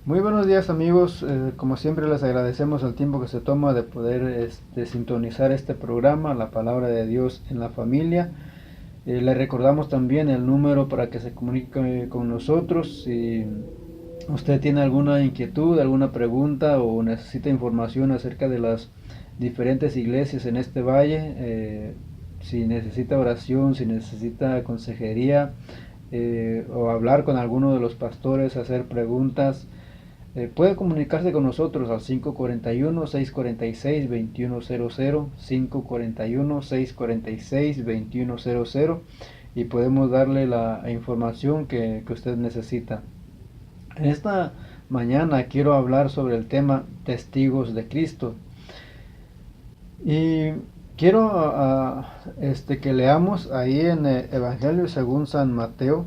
Muy buenos días amigos, como siempre les agradecemos el tiempo que se toma de poder sintonizar este programa, la palabra de Dios en la familia. Le recordamos también el número para que se comunique con nosotros. Si usted tiene alguna inquietud, alguna pregunta o necesita información acerca de las diferentes iglesias en este valle, si necesita oración, si necesita consejería o hablar con alguno de los pastores, hacer preguntas, puede comunicarse con nosotros al 541-646-2100, 541-646-2100 y podemos darle la información que usted necesita. En esta mañana quiero hablar sobre el tema testigos de Cristo y quiero que leamos ahí en el Evangelio según San Mateo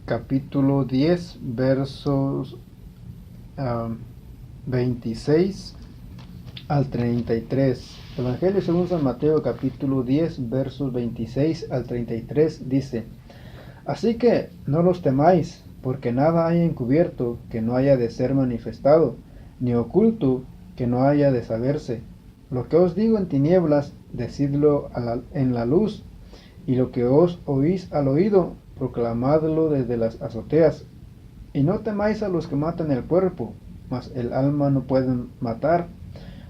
capítulo 10 versos 26 al 33. Evangelio según San Mateo capítulo 10 versos 26 al 33 dice: Así que no los temáis, porque nada hay encubierto que no haya de ser manifestado, ni oculto que no haya de saberse. Lo que os digo en tinieblas, decidlo en la luz, y lo que os oís al oído, proclamadlo desde las azoteas. Y no temáis a los que matan el cuerpo, mas el alma no pueden matar.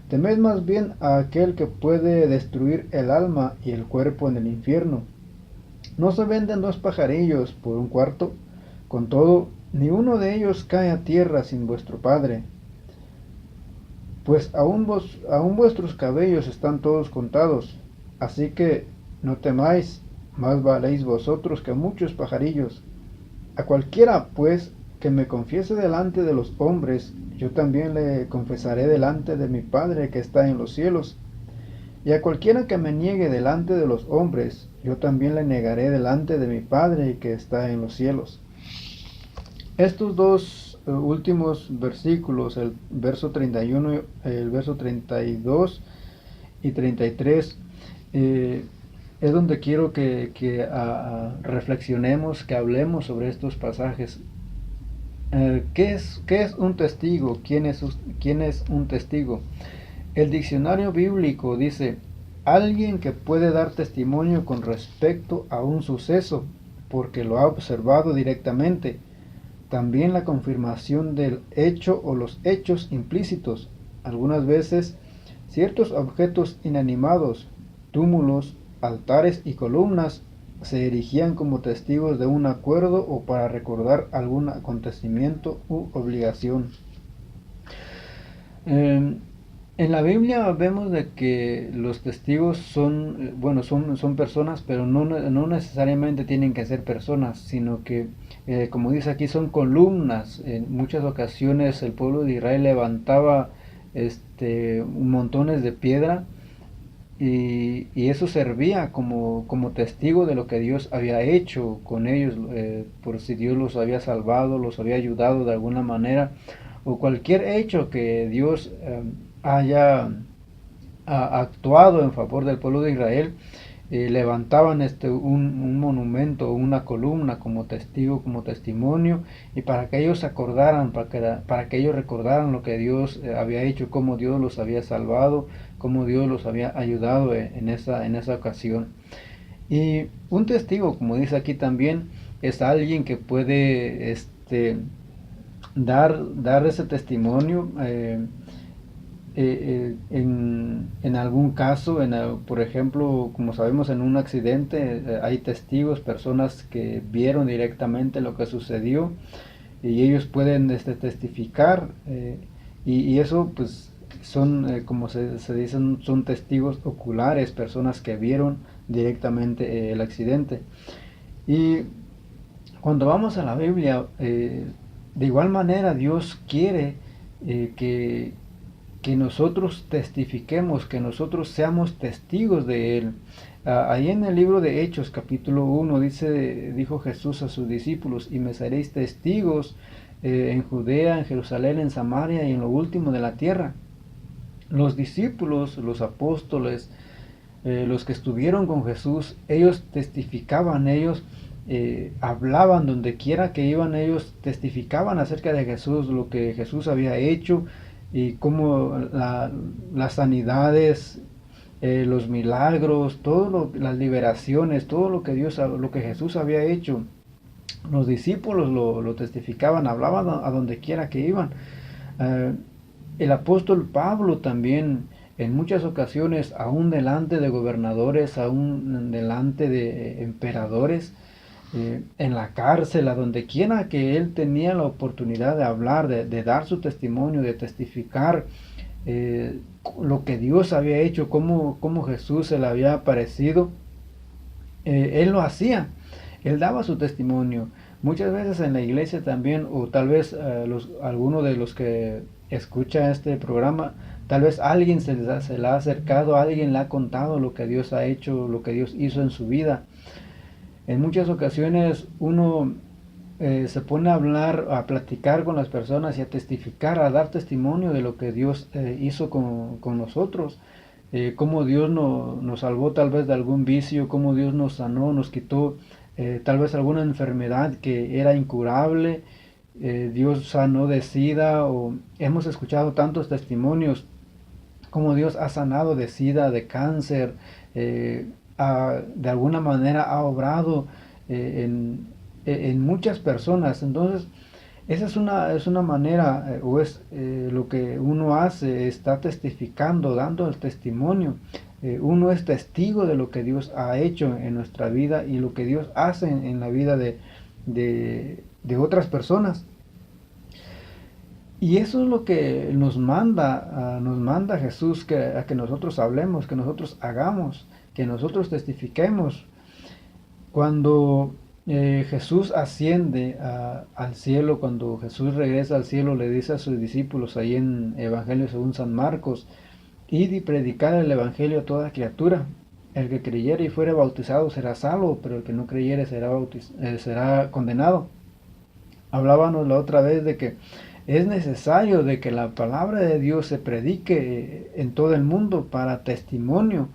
Temed más bien a aquel que puede destruir el alma y el cuerpo en el infierno. ¿No se venden dos pajarillos por un cuarto? Con todo, ni uno de ellos cae a tierra sin vuestro Padre. Pues aún vuestros cabellos están todos contados. Así que no temáis, más valéis vosotros que muchos pajarillos. A cualquiera, pues, que me confiese delante de los hombres, yo también le confesaré delante de mi Padre que está en los cielos. Y a cualquiera que me niegue delante de los hombres, yo también le negaré delante de mi Padre que está en los cielos. Estos dos últimos versículos, el verso 31, el verso 32 y 33, es donde quiero que reflexionemos, que hablemos sobre estos pasajes. ¿Qué es un testigo? ¿Quién es un testigo? El diccionario bíblico dice: alguien que puede dar testimonio con respecto a un suceso porque lo ha observado directamente. También la confirmación del hecho o los hechos implícitos. Algunas veces ciertos objetos inanimados, túmulos, altares y columnas se erigían como testigos de un acuerdo o para recordar algún acontecimiento u obligación. En la Biblia vemos de que los testigos son personas, pero no necesariamente tienen que ser personas, sino que, como dice aquí, son columnas. En muchas ocasiones el pueblo de Israel levantaba montones de piedra y eso servía como testigo de lo que Dios había hecho con ellos, por si Dios los había salvado, los había ayudado de alguna manera, o cualquier hecho que Dios haya actuado en favor del pueblo de Israel. Levantaban un monumento, una columna como testigo, como testimonio, y para que ellos se acordaran, para que ellos recordaran lo que Dios había hecho, cómo Dios los había salvado, cómo Dios los había ayudado en esa ocasión. Y un testigo, como dice aquí también, es alguien que puede dar ese testimonio. En algún caso, por ejemplo, como sabemos, en un accidente, hay testigos, personas que vieron directamente lo que sucedió y ellos pueden testificar, y eso pues son, como se dicen, son testigos oculares, personas que vieron directamente el accidente. Y cuando vamos a la Biblia, de igual manera Dios quiere que nosotros testifiquemos, que nosotros seamos testigos de Él. Ahí en el libro de Hechos, capítulo 1, dijo Jesús a sus discípulos: y me seréis testigos en Judea, en Jerusalén, en Samaria y en lo último de la tierra. Los discípulos, los apóstoles, los que estuvieron con Jesús, ellos testificaban, ellos hablaban donde quiera que iban, ellos testificaban acerca de Jesús, lo que Jesús había hecho y cómo las sanidades, los milagros, las liberaciones, todo lo que lo que Jesús había hecho. Los discípulos lo testificaban, hablaban a donde quiera que iban. Eh, el apóstol Pablo también en muchas ocasiones, aún delante de gobernadores, aún delante de emperadores, en la cárcel, a donde quiera que él tenía la oportunidad de hablar, de dar su testimonio, de testificar lo que Dios había hecho, cómo Jesús se le había aparecido, él lo hacía, él daba su testimonio. Muchas veces en la iglesia también, o tal vez alguno de los que escucha este programa, tal vez alguien se le ha acercado, alguien le ha contado lo que Dios ha hecho, lo que Dios hizo en su vida. En muchas ocasiones uno se pone a hablar, a platicar con las personas y a testificar, a dar testimonio de lo que Dios hizo con nosotros. Cómo Dios nos salvó tal vez de algún vicio, cómo Dios nos sanó, nos quitó tal vez alguna enfermedad que era incurable, Dios sanó de SIDA, o hemos escuchado tantos testimonios cómo Dios ha sanado de SIDA, de cáncer, de alguna manera ha obrado en muchas personas. Entonces, esa es una manera, o es lo que uno hace, está testificando, dando el testimonio. Uno es testigo de lo que Dios ha hecho en nuestra vida y lo que Dios hace en la vida de otras personas. Y eso es lo que nos manda Jesús, a que nosotros hablemos, que nosotros hagamos, que nosotros testifiquemos. Cuando Jesús asciende al cielo, cuando Jesús regresa al cielo, le dice a sus discípulos ahí en Evangelio según San Marcos: id y predicad el Evangelio a toda criatura. El que creyere y fuere bautizado será salvo, pero el que no creyere será condenado. Hablábamos la otra vez de que es necesario de que la palabra de Dios se predique en todo el mundo para testimonio,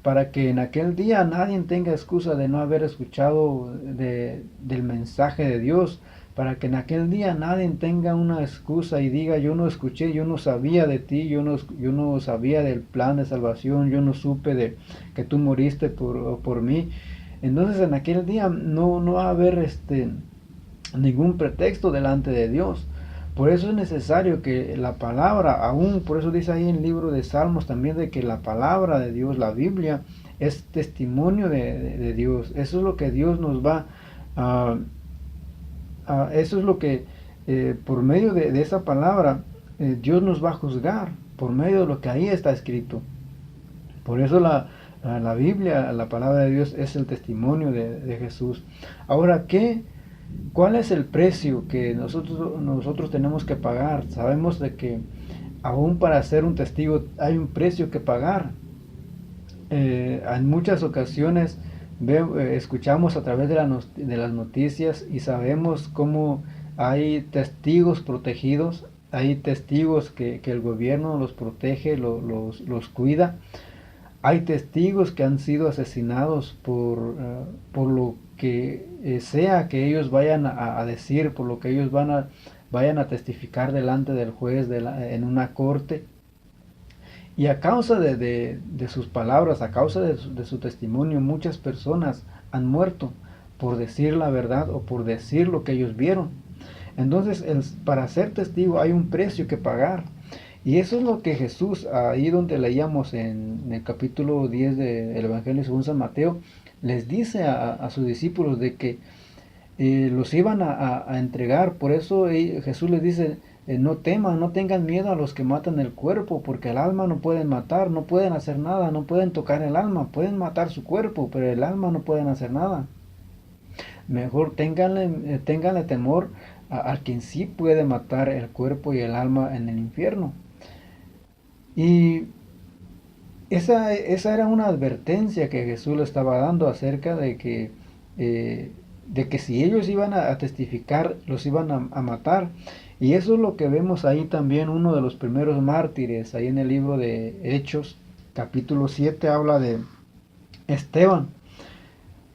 para que en aquel día nadie tenga excusa de no haber escuchado del mensaje de Dios, para que en aquel día nadie tenga una excusa y diga: yo no escuché, yo no sabía de ti, yo no sabía del plan de salvación, yo no supe de que tú moriste por mí. Entonces en aquel día no va a haber ningún pretexto delante de Dios. Por eso es necesario que la palabra, aún por eso dice ahí en el libro de Salmos también, de que la palabra de Dios, la Biblia, es testimonio de Dios. Eso es lo que Dios nos va eso es lo que por medio de esa palabra Dios nos va a juzgar, por medio de lo que ahí está escrito. Por eso la Biblia, la palabra de Dios, es el testimonio de Jesús. Ahora, ¿cuál es el precio que nosotros tenemos que pagar? Sabemos de que aún para ser un testigo hay un precio que pagar. En muchas ocasiones escuchamos a través de las noticias y sabemos cómo hay testigos protegidos, hay testigos que el gobierno los protege, los cuida. Hay testigos que han sido asesinados por lo que sea que ellos vayan a decir, por lo que ellos vayan a testificar delante del juez en una corte. Y a causa de sus palabras, a causa de su testimonio, muchas personas han muerto por decir la verdad o por decir lo que ellos vieron. Entonces, para ser testigo hay un precio que pagar. Y eso es lo que Jesús, ahí donde leíamos en el capítulo 10 del Evangelio según San Mateo, les dice a sus discípulos de que los iban a entregar. Por eso Jesús les dice: no teman, no tengan miedo a los que matan el cuerpo, porque el alma no pueden matar, no pueden hacer nada, no pueden tocar el alma, pueden matar su cuerpo, pero el alma no pueden hacer nada. Mejor ténganle temor a quien sí puede matar el cuerpo y el alma en el infierno. Y esa era una advertencia que Jesús le estaba dando acerca de que si ellos iban a testificar, los iban a matar. Y eso es lo que vemos ahí también, uno de los primeros mártires, ahí en el libro de Hechos, capítulo 7, habla de Esteban.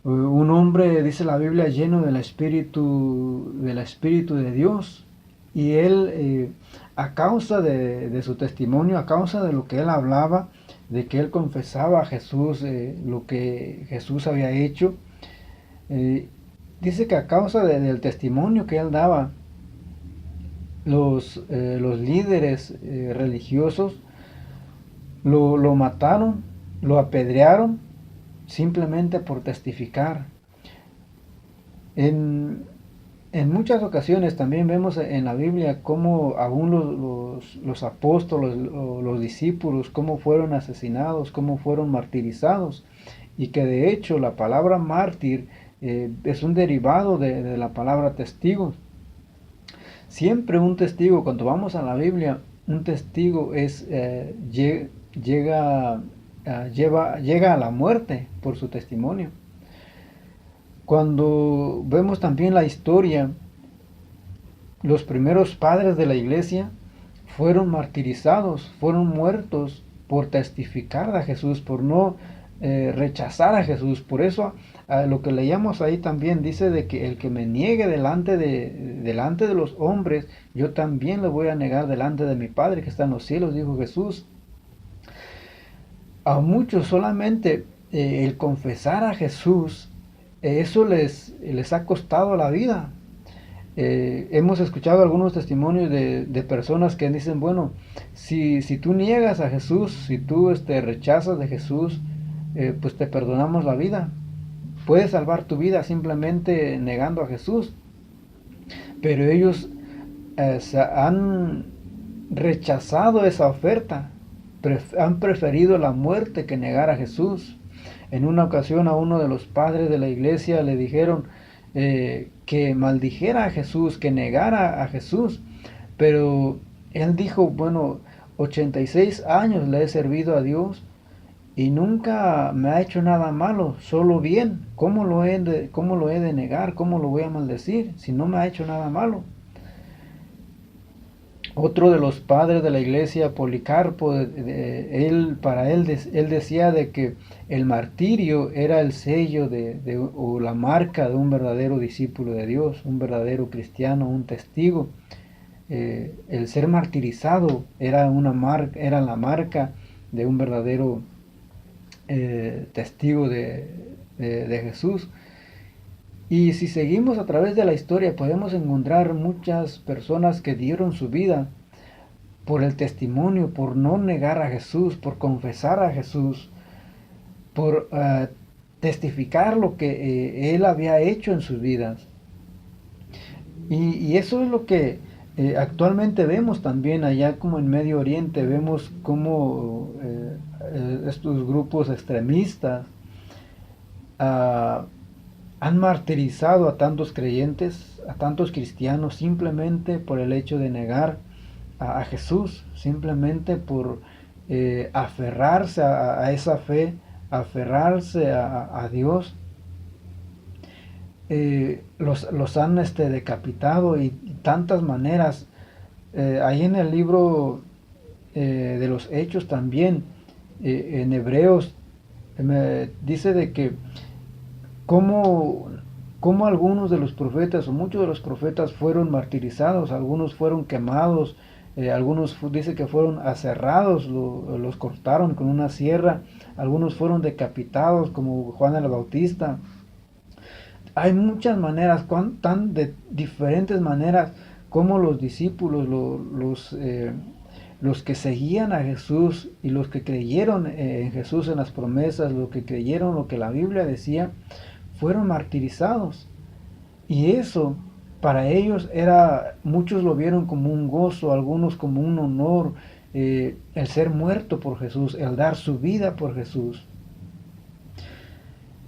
Un hombre, dice la Biblia, lleno del Espíritu de Dios. Y él, a causa de su testimonio, a causa de lo que él hablaba, de que él confesaba a Jesús, lo que Jesús había hecho, eh, dice que a causa del testimonio que él daba, los líderes religiosos lo mataron, lo apedrearon, simplemente por testificar. En, en muchas ocasiones también vemos en la Biblia cómo aún los apóstoles o los discípulos, cómo fueron asesinados, cómo fueron martirizados, y que de hecho la palabra mártir es un derivado de la palabra testigo. Siempre un testigo, cuando vamos a la Biblia, un testigo llega a la muerte por su testimonio. Cuando vemos también la historia, los primeros padres de la iglesia fueron martirizados, fueron muertos por testificar a Jesús, por no rechazar a Jesús. Por eso lo que leíamos ahí también dice de que el que me niegue delante de los hombres, yo también le voy a negar delante de mi Padre que está en los cielos, dijo Jesús. A muchos solamente el confesar a Jesús, eso les ha costado la vida. Hemos escuchado algunos testimonios de personas que dicen, bueno, si tú niegas a Jesús, si tú rechazas de Jesús, pues te perdonamos la vida. Puedes salvar tu vida simplemente negando a Jesús. Pero ellos han rechazado esa oferta, han preferido la muerte que negar a Jesús. En una ocasión a uno de los padres de la iglesia le dijeron que maldijera a Jesús, que negara a Jesús, pero él dijo, bueno, 86 años le he servido a Dios y nunca me ha hecho nada malo, solo bien. ¿Cómo lo he de negar? ¿Cómo lo voy a maldecir si no me ha hecho nada malo? Otro de los padres de la iglesia, Policarpo, él decía de que el martirio era el sello o la marca de un verdadero discípulo de Dios, un verdadero cristiano, un testigo. El ser martirizado era la marca de un verdadero testigo de Jesús. Y si seguimos a través de la historia, podemos encontrar muchas personas que dieron su vida por el testimonio, por no negar a Jesús, por confesar a Jesús, por testificar lo que Él había hecho en sus vidas. Y eso es lo que actualmente vemos también allá como en Medio Oriente, vemos como estos grupos extremistas han martirizado a tantos creyentes, a tantos cristianos, simplemente por el hecho de negar a Jesús, simplemente por aferrarse a esa fe, aferrarse a Dios. Los han decapitado y tantas maneras. Ahí en el libro de los Hechos también, en Hebreos, dice de que como algunos de los profetas o muchos de los profetas fueron martirizados, algunos fueron quemados, algunos dice que fueron aserrados, los cortaron con una sierra, algunos fueron decapitados como Juan el Bautista. Hay muchas maneras, tan de diferentes maneras como los discípulos, los que seguían a Jesús y los que creyeron en Jesús, en las promesas, los que creyeron lo que la Biblia decía, fueron martirizados. Y eso para ellos muchos lo vieron como un gozo, algunos como un honor, el ser muerto por Jesús, el dar su vida por Jesús.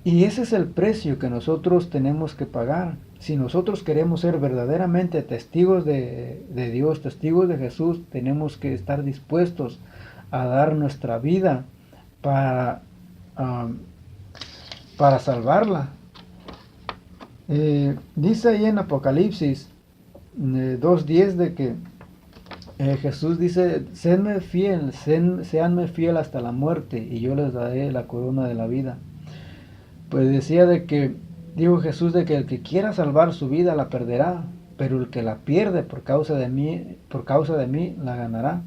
Y ese es el precio que nosotros tenemos que pagar. Si nosotros queremos ser verdaderamente testigos de Dios, testigos de Jesús, tenemos que estar dispuestos a dar nuestra vida para salvarla. Dice ahí en Apocalipsis 2:10 de que Jesús dice, séanme fiel hasta la muerte y yo les daré la corona de la vida. Pues dijo Jesús de que el que quiera salvar su vida la perderá, pero el que la pierde por causa de mí, la ganará.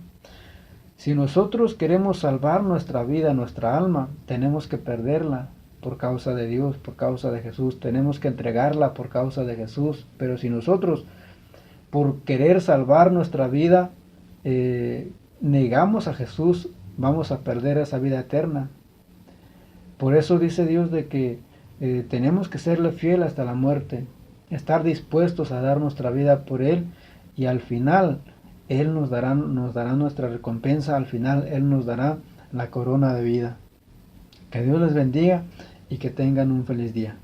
Si nosotros queremos salvar nuestra vida, nuestra alma, tenemos que perderla por causa de Dios, por causa de Jesús. Tenemos que entregarla por causa de Jesús. Pero si nosotros, por querer salvar nuestra vida, negamos a Jesús, vamos a perder esa vida eterna. Por eso dice Dios de que tenemos que serle fiel hasta la muerte, estar dispuestos a dar nuestra vida por Él, y al final Él nos dará nuestra recompensa, al final Él nos dará la corona de vida. Que Dios les bendiga y que tengan un feliz día.